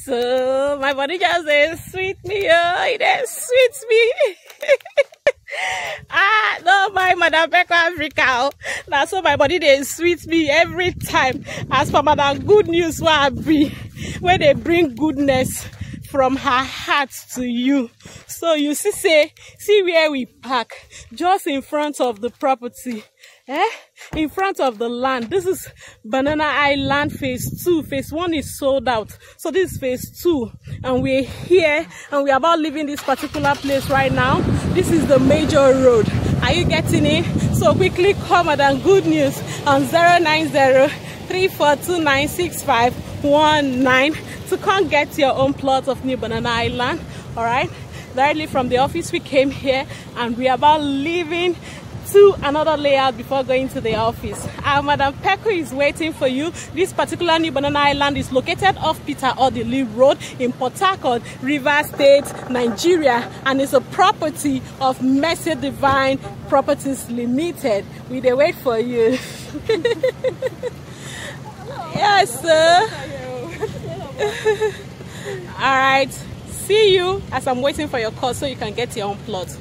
So my body just says sweet me, it sweets me. No, my Madam Peco Africa. Now so my body they sweet me every time. As for Madam Good News, where they bring goodness from her heart to you. So you see where we park, just in front of the property, in front of the land. This is Banana Highland phase 2. Phase 1 is sold out, so this is phase 2, and we're here and we're about leaving this particular place right now. This is the major road. Are you getting it? So quickly call Madam Good News on 090-3429-6519 to come get your own plot of new Banana Highland. All right, directly from the office we came here, and we are about leaving to another layout before going to the office. Madam Peco is waiting for you. This particular new Banana Highland is located off Odili Road in Port-Harcourt, Rivers State, Nigeria, and is a property of Mercy Divine Properties Limited. We dey wait for you. Yes, sir. All right. See you as I'm waiting for your call so you can get your own plot.